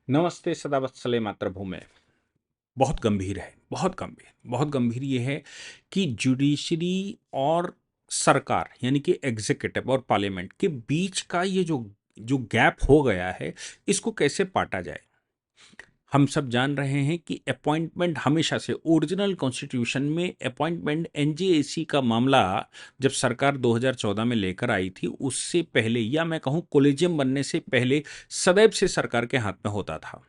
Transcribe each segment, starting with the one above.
नमस्ते सदा वत्सले मातृभूमे। बहुत गंभीर है, बहुत गंभीर ये है कि जुडिशरी और सरकार यानी कि एग्जीक्यूटिव और पार्लियामेंट के बीच का ये जो जो गैप हो गया है, इसको कैसे पाटा जाए। हम सब जान रहे हैं कि अपॉइंटमेंट हमेशा से ओरिजिनल कॉन्स्टिट्यूशन में अपॉइंटमेंट एनजेएसी का मामला जब सरकार 2014 में लेकर आई थी, उससे पहले या मैं कहूँ कोलेजियम बनने से पहले सदैव से सरकार के हाथ में होता था।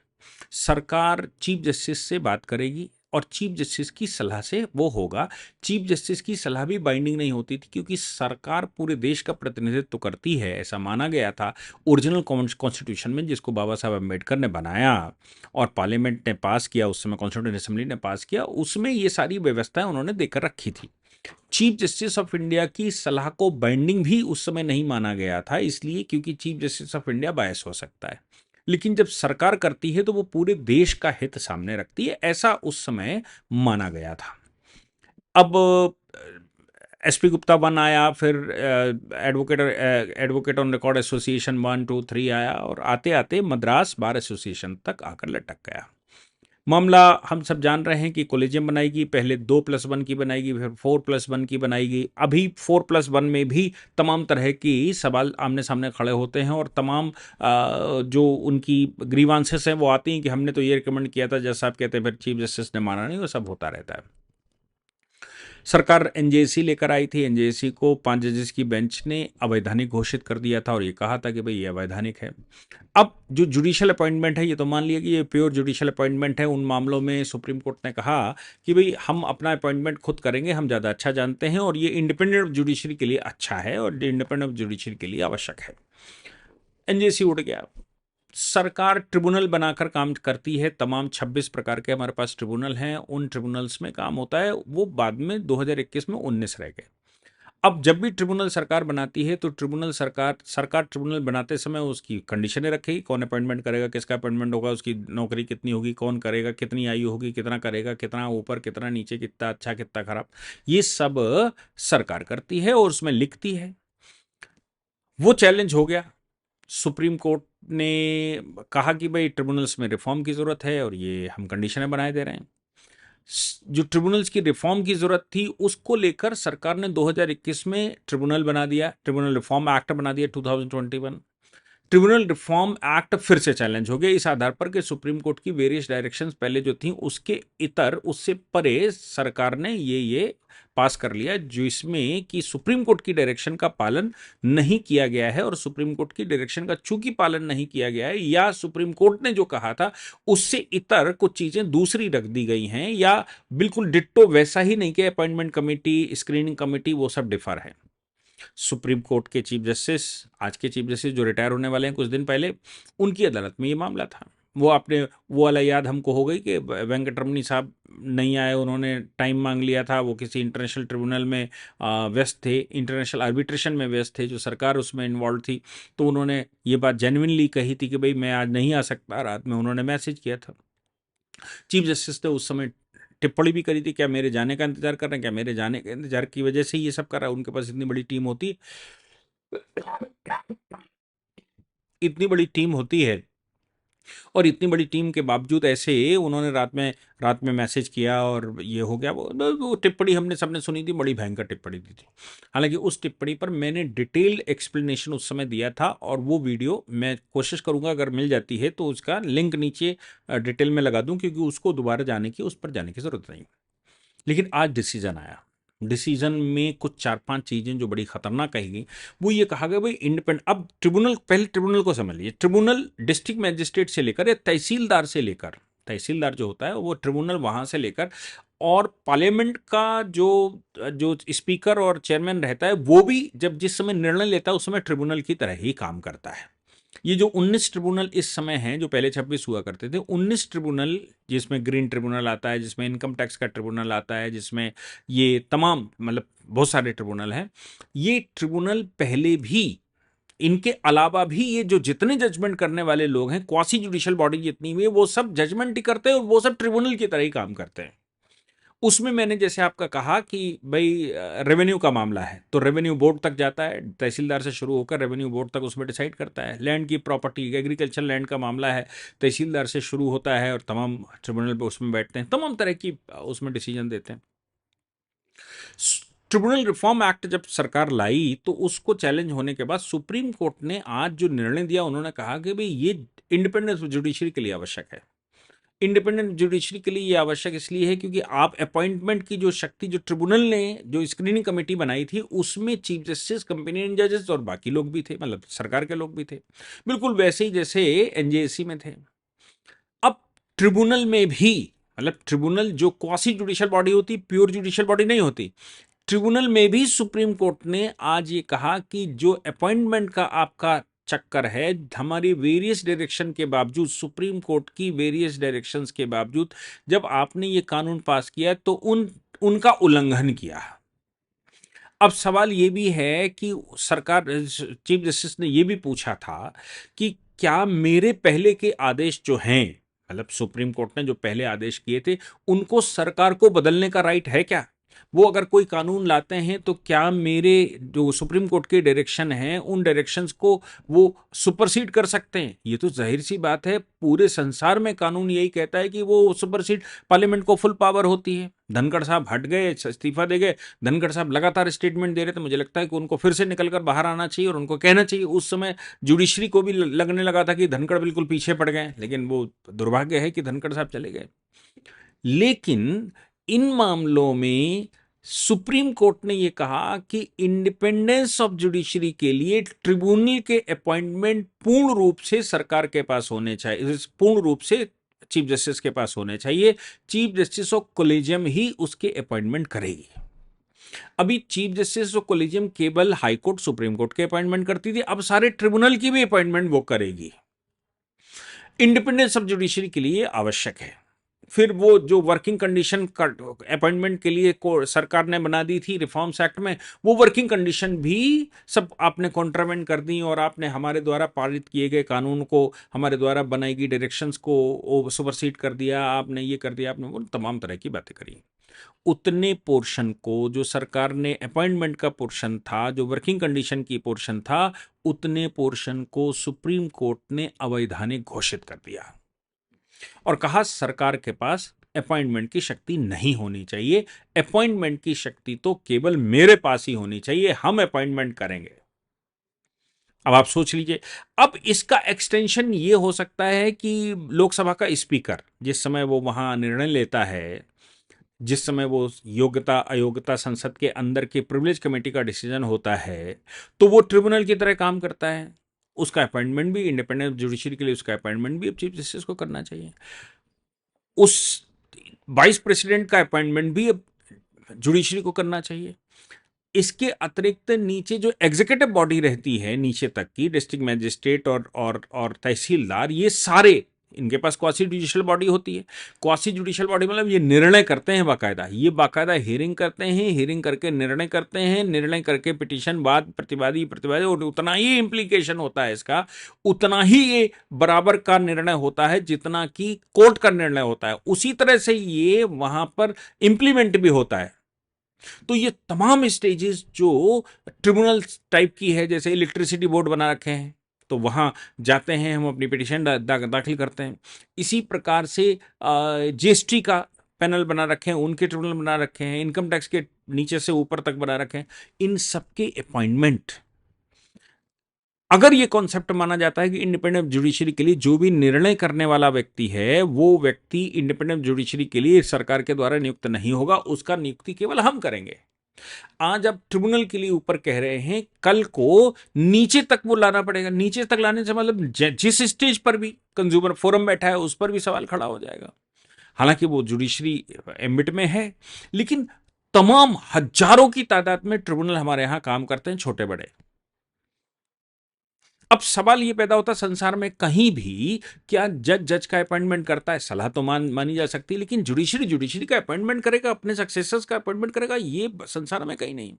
सरकार चीफ जस्टिस से बात करेगी और चीफ जस्टिस की सलाह से वो होगा। चीफ जस्टिस की सलाह भी बाइंडिंग नहीं होती थी क्योंकि सरकार पूरे देश का प्रतिनिधित्व करती है, ऐसा माना गया था ओरिजिनल कॉन्स्टिट्यूशन में, जिसको बाबा साहब अम्बेडकर ने बनाया और पार्लियामेंट ने पास किया, उस समय कॉन्स्टिट्यूंट असेंबली ने पास किया। उसमें ये सारी व्यवस्थाएं उन्होंने देकर रखी थी। चीफ जस्टिस ऑफ इंडिया की सलाह को बाइंडिंग भी उस समय नहीं माना गया था, इसलिए क्योंकि चीफ जस्टिस ऑफ इंडिया बायस हो सकता है। लेकिन जब सरकार करती है तो वो पूरे देश का हित सामने रखती है, ऐसा उस समय माना गया था। अब एसपी गुप्ता 1 आया, फिर एडवोकेट ऑन रिकॉर्ड एसोसिएशन 1, 2, 3 आया और आते आते मद्रास बार एसोसिएशन तक आकर लटक गया। मामला हम सब जान रहे हैं कि कॉलेजियम बनाएगी, पहले 2+1 की बनाएगी, फिर 4+1 की बनाएगी। अभी 4+1 में भी तमाम तरह की सवाल आमने सामने खड़े होते हैं और तमाम जो उनकी ग्रीवांसेस हैं वो आती हैं कि हमने तो ये रिकमेंड किया था, जैसा आप कहते हैं, फिर चीफ जस्टिस ने माना नहीं, वो सब होता रहता है। सरकार एनजेसी लेकर आई थी, एनजेसी को 5 जजेस की बेंच ने अवैधानिक घोषित कर दिया था और ये कहा था कि भाई ये अवैधानिक है। अब जो जुडिशियल अपॉइंटमेंट है, ये तो मान लिया कि ये प्योर जुडिशियल अपॉइंटमेंट है। उन मामलों में सुप्रीम कोर्ट ने कहा कि भाई हम अपना अपॉइंटमेंट खुद करेंगे, हम ज़्यादा अच्छा जानते हैं और ये इंडिपेंडेंट जुडिशरी के लिए अच्छा है और इंडिपेंडेंट जुडिशरी के लिए आवश्यक है। एनजेसी उड़ गया। सरकार ट्रिब्यूनल बनाकर काम करती है। तमाम 26 प्रकार के हमारे पास ट्रिब्यूनल हैं, उन ट्रिब्यूनल्स में काम होता है। वो बाद में 2021 में 19 रह गए। अब जब भी ट्रिब्यूनल सरकार बनाती है तो ट्रिब्यूनल सरकार ट्रिब्यूनल बनाते समय उसकी कंडीशनें रखेगी, कौन अपॉइंटमेंट करेगा, किसका अपॉइंटमेंट होगा, उसकी नौकरी कितनी होगी, कौन करेगा, कितनी आयु होगी, कितना करेगा, कितना ऊपर कितना नीचे, कितना अच्छा कितना खराब, ये सब सरकार करती है और उसमें लिखती है। वो चैलेंज हो गया। सुप्रीम कोर्ट ने कहा कि भाई ट्रिब्यूनल्स में रिफॉर्म की ज़रूरत है और ये हम कंडीशनें बनाए दे रहे हैं। जो ट्रिब्यूनल्स की रिफॉर्म की ज़रूरत थी उसको लेकर सरकार ने 2021 में ट्रिब्यूनल बना दिया, ट्रिब्यूनल रिफॉर्म एक्ट बना दिया 2021। ट्रिब्यूनल रिफॉर्म एक्ट फिर से चैलेंज हो गया इस आधार पर कि सुप्रीम कोर्ट की वेरियस डायरेक्शंस पहले जो थी उसके इतर, उससे परे सरकार ने ये पास कर लिया, जिसमें कि सुप्रीम कोर्ट की डायरेक्शन का पालन नहीं किया गया है। और सुप्रीम कोर्ट की डायरेक्शन का चूंकि पालन नहीं किया गया है या सुप्रीम कोर्ट ने जो कहा था उससे इतर कुछ चीजें दूसरी रख दी गई हैं या बिल्कुल डिट्टो वैसा ही नहीं कि अपॉइंटमेंट कमेटी, स्क्रीनिंग कमेटी, वो सब डिफर है। सुप्रीम कोर्ट के चीफ जस्टिस, आज के चीफ जस्टिस जो रिटायर होने वाले हैं कुछ दिन पहले, उनकी अदालत में ये मामला था। वो आपने वो वाला याद हमको हो गई कि वेंकटरमणी साहब नहीं आए, उन्होंने टाइम मांग लिया था, वो किसी इंटरनेशनल ट्रिब्यूनल में व्यस्त थे, इंटरनेशनल आर्बिट्रेशन में व्यस्त थे, जो सरकार उसमें इन्वॉल्व थी। तो उन्होंने ये बात जेन्युइनली कही थी कि भाई मैं आज नहीं आ सकता। रात में उन्होंने मैसेज किया था। चीफ जस्टिस ने उस समय टिप्पणी भी करी थी, क्या मेरे जाने का इंतजार कर रहे हैं, क्या मेरे जाने के इंतजार की वजह से ये सब कर रहा है। उनके पास इतनी बड़ी टीम होती, इतनी बड़ी टीम होती है और इतनी बड़ी टीम के बावजूद ऐसे उन्होंने रात में मैसेज किया और ये हो गया। वो टिप्पणी हमने सबने सुनी थी, बड़ी भयंकर टिप्पणी दी थी। हालांकि उस टिप्पणी पर मैंने डिटेल्ड एक्सप्लेनेशन उस समय दिया था और वो वीडियो मैं कोशिश करूंगा अगर मिल जाती है तो उसका लिंक नीचे डिटेल में लगा दूं, क्योंकि उसको दोबारा जाने की, उस पर जाने की जरूरत नहीं। लेकिन आज डिसीजन आया। डिसीजन में कुछ 4-5 चीजें जो बड़ी खतरनाक कही गई। वो ये कहा गया भाई इंडिपेंडेंट, अब ट्रिब्यूनल, पहले ट्रिब्यूनल को समझ लीजिए। ट्रिब्यूनल डिस्ट्रिक्ट मैजिस्ट्रेट से लेकर या तहसीलदार से लेकर, तहसीलदार जो होता है वो ट्रिब्यूनल वहां से लेकर, और पार्लियामेंट का जो जो स्पीकर और चेयरमैन रहता है वो भी जब जिस समय निर्णय लेता है उस समय ट्रिब्यूनल की तरह ही काम करता है। ये जो 19 ट्रिब्यूनल इस समय हैं, जो पहले 26 हुआ करते थे, 19 ट्रिब्यूनल, जिसमें ग्रीन ट्रिब्यूनल आता है, जिसमें इनकम टैक्स का ट्रिब्यूनल आता है, जिसमें ये तमाम मतलब बहुत सारे ट्रिब्यूनल हैं। ये ट्रिब्यूनल पहले भी, इनके अलावा भी ये जो जितने जजमेंट करने वाले लोग हैं, क्वासी जुडिशियल बॉडी जितनी भी है, वो सब जजमेंट ही करते हैं और वो सब ट्रिब्यूनल की तरह ही काम करते हैं। उसमें मैंने जैसे आपका कहा कि भाई रेवेन्यू का मामला है तो रेवेन्यू बोर्ड तक जाता है, तहसीलदार से शुरू होकर रेवेन्यू बोर्ड तक उसमें डिसाइड करता है। लैंड की प्रॉपर्टी, एग्रीकल्चर लैंड का मामला है, तहसीलदार से शुरू होता है और तमाम ट्रिब्यूनल पे उसमें बैठते हैं, तमाम तरह की उसमें डिसीजन देते हैं। ट्रिब्यूनल रिफॉर्म एक्ट जब सरकार लाई तो उसको चैलेंज होने के बाद सुप्रीम कोर्ट ने आज जो निर्णय दिया, उन्होंने कहा कि भाई ये इंडिपेंडेंस जुडिशरी के लिए आवश्यक है। इंडिपेंडेंट जुडिशरी के लिए ये आवश्यक इसलिए है क्योंकि आप अपॉइंटमेंट की जो शक्ति, जो ट्रिब्यूनल ने जो स्क्रीनिंग कमेटी बनाई थी उसमें चीफ जस्टिस, कंपेनियन जजेस और बाकी लोग भी थे, मतलब सरकार के लोग भी थे, बिल्कुल वैसे ही जैसे एनजेएसी में थे। अब ट्रिब्यूनल में भी, मतलब ट्रिब्यूनल जो क्वासी जुडिशियल बॉडी होती, प्योर जुडिशियल बॉडी नहीं होती, ट्रिब्यूनल में भी सुप्रीम कोर्ट ने आज ये कहा कि जो अपॉइंटमेंट का आपका चक्कर है, हमारी वेरियस डायरेक्शन के बावजूद, सुप्रीम कोर्ट की वेरियस डायरेक्शंस के बावजूद जब आपने ये कानून पास किया तो उनका उल्लंघन किया। अब सवाल ये भी है कि सरकार, चीफ जस्टिस ने ये भी पूछा था कि क्या मेरे पहले के आदेश जो हैं, मतलब सुप्रीम कोर्ट ने जो पहले आदेश किए थे, उनको सरकार को बदलने का राइट है क्या? वो अगर कोई कानून लाते हैं तो क्या मेरे जो सुप्रीम कोर्ट के डायरेक्शन हैं उन डायरेक्शंस को वो सुपरसीड कर सकते हैं? ये तो जाहिर सी बात है, पूरे संसार में कानून यही कहता है कि वो सुपरसीड, पार्लियामेंट को फुल पावर होती है। धनखड़ साहब हट गए, इस्तीफा दे गए, धनखड़ साहब लगातार स्टेटमेंट दे रहे थे, मुझे लगता है कि उनको फिर से निकलकर बाहर आना चाहिए और उनको कहना चाहिए। उस समय जुडिशरी को भी लगने लगा था कि धनखड़ बिल्कुल पीछे पड़ गए, लेकिन वो दुर्भाग्य है कि धनखड़ साहब चले गए। लेकिन इन मामलों में सुप्रीम कोर्ट ने यह कहा कि इंडिपेंडेंस ऑफ जुडिशरी के लिए ट्रिब्यूनल के अपॉइंटमेंट पूर्ण रूप से सरकार के पास होने चाहिए, पूर्ण रूप से चीफ जस्टिस के पास होने चाहिए। चीफ जस्टिस ऑफ कोलेजियम ही उसके अपॉइंटमेंट करेगी। अभी चीफ जस्टिस ऑफ कोलेजियम केवल हाई कोर्ट, सुप्रीम कोर्ट के अपॉइंटमेंट करती थी, अब सारे ट्रिब्यूनल की भी अपॉइंटमेंट वो करेगी। इंडिपेंडेंस ऑफ जुडिशरी के लिए आवश्यक है। फिर वो जो वर्किंग कंडीशन अपॉइंटमेंट के लिए सरकार ने बना दी थी रिफॉर्म्स एक्ट में, वो वर्किंग कंडीशन भी सब आपने कॉन्ट्रावेंट कर दी और आपने हमारे द्वारा पारित किए गए कानून को, हमारे द्वारा बनाई गई डायरेक्शंस को सुपरसीड कर दिया, आपने ये कर दिया, आपने वो तमाम तरह की बातें करी। उतने पोर्शन को, जो सरकार ने अपॉइंटमेंट का पोर्शन था, जो वर्किंग कंडीशन की पोर्शन था, उतने पोर्शन को सुप्रीम कोर्ट ने अवैधानिक घोषित कर दिया और कहा सरकार के पास अपॉइंटमेंट की शक्ति नहीं होनी चाहिए, अपॉइंटमेंट की शक्ति तो केवल मेरे पास ही होनी चाहिए, हम अपॉइंटमेंट करेंगे। अब आप सोच लीजिए, अब इसका एक्सटेंशन ये हो सकता है कि लोकसभा का स्पीकर जिस समय वो वहां निर्णय लेता है, जिस समय वो योग्यता अयोग्यता संसद के अंदर के प्रिविलेज कमेटी का डिसीजन होता है, तो वो ट्रिब्यूनल की तरह काम करता है। उसका अपॉइंटमेंट भी, इंडिपेंडेंट जुडिशरी के लिए उसका अपॉइंटमेंट भी अब चीफ जस्टिस को करना चाहिए। उस वाइस प्रेसिडेंट का अपॉइंटमेंट भी अब जुडिशरी को करना चाहिए। इसके अतिरिक्त नीचे जो एग्जीक्यूटिव बॉडी रहती है नीचे तक की, डिस्ट्रिक्ट मैजिस्ट्रेट और तहसीलदार, ये सारे, इनके पास क्वासी जुडिशियल बॉडी होती है। क्वासी जुडिशियल बॉडी मतलब ये निर्णय करते हैं बाकायदा, ये बाकायदा हियरिंग करते हैं, हियरिंग करके निर्णय करते हैं, निर्णय करके पिटीशन, वाद, प्रतिवादी और उतना ही इंप्लीकेशन होता है इसका, उतना ही ये बराबर का निर्णय होता है जितना कि कोर्ट का निर्णय होता है, उसी तरह से ये वहां पर इंप्लीमेंट भी होता है। तो ये तमाम स्टेजेस जो ट्रिब्यूनल टाइप की है, जैसे इलेक्ट्रिसिटी बोर्ड बना रखे हैं तो वहां जाते हैं हम, अपनी पिटीशन दाखिल करते हैं। इसी प्रकार से जीएसटी का पैनल बना रखे हैं, उनके ट्रिब्यूनल बना रखे हैं, इनकम टैक्स के नीचे से ऊपर तक बना रखे हैं। इन सबके अपॉइंटमेंट, अगर ये कॉन्सेप्ट माना जाता है कि इंडिपेंडेंट जुडिशरी के लिए जो भी निर्णय करने वाला व्यक्ति है, वो व्यक्ति इंडिपेंडेंट जुडिशरी के लिए सरकार के द्वारा नियुक्त नहीं होगा, उसका नियुक्ति केवल हम करेंगे। आज आप ट्रिब्यूनल के लिए ऊपर कह रहे हैं, कल को नीचे तक वो लाना पड़ेगा। नीचे तक लाने से मतलब जिस स्टेज पर भी कंज्यूमर फोरम बैठा है उस पर भी सवाल खड़ा हो जाएगा। हालांकि वो जुडिशरी एम्बिट में है, लेकिन तमाम हजारों की तादाद में ट्रिब्यूनल हमारे यहां काम करते हैं, छोटे बड़े। अब सवाल ये पैदा होता है, संसार में कहीं भी क्या जज का अपॉइंटमेंट करता है? सलाह तो मानी जा सकती है, लेकिन जुडिशरी का अपॉइंटमेंट करेगा, अपने सक्सेसर्स का अपॉइंटमेंट करेगा, ये संसार में कहीं नहीं।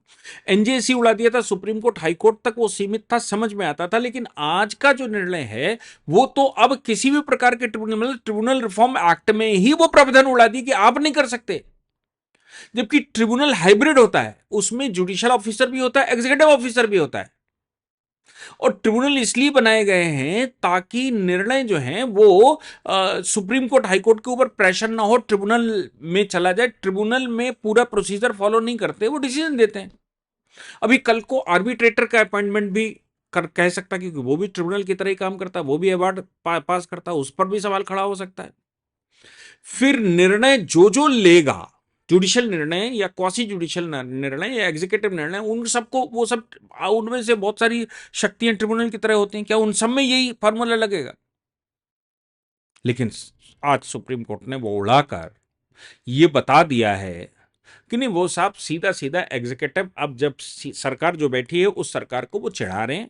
एनजेसी उड़ा दिया था, सुप्रीम कोर्ट, हाई कोर्ट तक वो सीमित था, समझ में आता था, लेकिन आज का जो निर्णय है वो तो अब किसी भी प्रकार के ट्रिब्यूनल रिफॉर्म एक्ट में ही वो प्रावधान उड़ा दी कि आप नहीं कर सकते। जबकि ट्रिब्यूनल हाइब्रिड होता है, उसमें जुडिशियल ऑफिसर भी होता है, एग्जीक्यूटिव ऑफिसर भी होता है। और ट्रिब्यूनल इसलिए बनाए गए हैं ताकि निर्णय जो हैं वो सुप्रीम कोर्ट हाई कोर्ट के ऊपर प्रेशर ना हो, ट्रिब्यूनल में चला जाए। ट्रिब्यूनल में पूरा प्रोसीजर फॉलो नहीं करते, वो डिसीजन देते हैं। अभी कल को आर्बिट्रेटर का अपॉइंटमेंट भी कह सकता, क्योंकि वो भी ट्रिब्यूनल की तरह ही काम करता है, वो भी अवार्ड पास करता है, उस पर भी सवाल खड़ा हो सकता है। फिर निर्णय जो जो लेगा, जुडिशियल निर्णय या क्वासी जुडिशियल निर्णय या एग्जीक्यूटिव निर्णय, उन सबको वो सब, उनमें से बहुत सारी शक्तियां ट्रिब्यूनल की तरह होती हैं, क्या उन सब में यही फार्मूला लगेगा? लेकिन आज सुप्रीम कोर्ट ने वो उड़ाकर ये बता दिया है कि नहीं, वो साहब सीधा सीधा एग्जीक्यूटिव, अब जब सरकार जो बैठी है उस सरकार को वो चिढ़ा रहे हैं,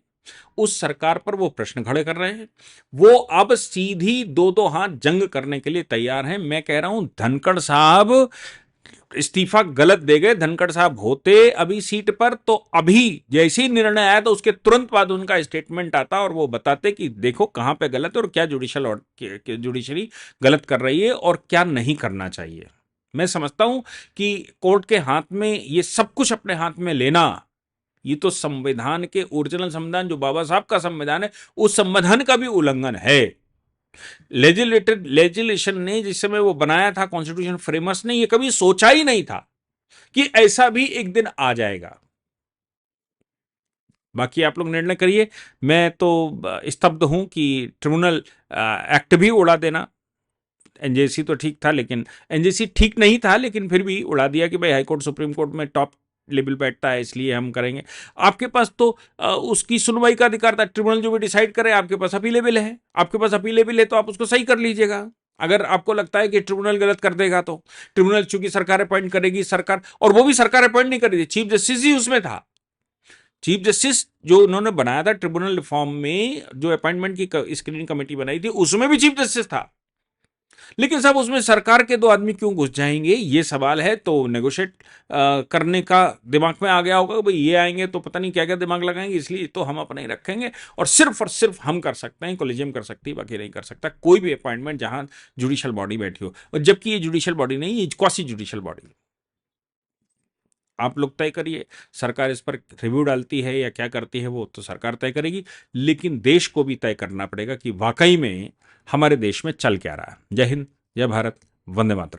उस सरकार पर वो प्रश्न खड़े कर रहे हैं, वो अब सीधी दो दो हाथ जंग करने के लिए तैयार हैं। मैं कह रहा हूं धनखड़ साहब इस्तीफा गलत दे गए। धनखड़ साहब होते अभी सीट पर तो अभी जैसे ही निर्णय आया तो उसके तुरंत बाद उनका स्टेटमेंट आता और वो बताते कि देखो कहां पे गलत है और क्या जुडिशरी गलत कर रही है और क्या नहीं करना चाहिए। मैं समझता हूं कि कोर्ट के हाथ में ये सब कुछ अपने हाथ में लेना, ये तो संविधान के ओरिजिनल संविधान जो बाबा साहब का संविधान है, उस संविधान का भी उल्लंघन है। लेजिस्लेशन ने जिस समय वो बनाया था, कॉन्स्टिट्यूशन फ्रेमर्स ने, ये कभी सोचा ही नहीं था कि ऐसा भी एक दिन आ जाएगा। बाकी आप लोग निर्णय करिए। मैं तो स्तब्ध हूं कि ट्रिब्यूनल एक्ट भी उड़ा देना। एनजेसी तो ठीक था, लेकिन एनजेसी ठीक नहीं था, लेकिन फिर भी उड़ा दिया कि भाई हाईकोर्ट सुप्रीम कोर्ट में टॉप लेवल बैठता है, इसलिए हम करेंगे। आपके पास तो उसकी सुनवाई का अधिकार था, ट्रिब्यूनल जो भी डिसाइड करे, आपके पास अपीलेबल है, आपके पास अपीलेबल है तो आप उसको सही कर लीजिएगा। अगर आपको लगता है कि ट्रिब्यूनल गलत कर देगा तो ट्रिब्यूनल चूंकि सरकार अपॉइंट करेगी, सरकार, और वो भी सरकार अपॉइंट नहीं करेगी, चीफ जस्टिस ही उसमें था। चीफ जस्टिस जो उन्होंने बनाया था ट्रिब्यूनल रिफॉर्म में, जो अपॉइंटमेंट की स्क्रीनिंग कमेटी बनाई थी, उसमें भी चीफ जस्टिस था। लेकिन साहब उसमें सरकार के दो आदमी क्यों घुस जाएंगे, ये सवाल है। तो नेगोशिएट करने का दिमाग में आ गया होगा, भाई ये आएंगे तो पता नहीं क्या क्या दिमाग लगाएंगे, इसलिए तो हम अपने ही रखेंगे और सिर्फ हम कर सकते हैं, कोलिजियम कर सकती है, बाकी नहीं कर सकता कोई भी अपॉइंटमेंट जहां जुडिशियल बॉडी बैठी हो। और जबकि ये जुडिशियल बॉडी नहीं, ये क्वासी जुडिशियल बॉडी। आप लोग तय करिए, सरकार इस पर रिव्यू डालती है या क्या करती है वो तो सरकार तय करेगी, लेकिन देश को भी तय करना पड़ेगा कि वाकई में हमारे देश में चल क्या रहा है। जय हिंद, जय भारत, वंदे मातरम।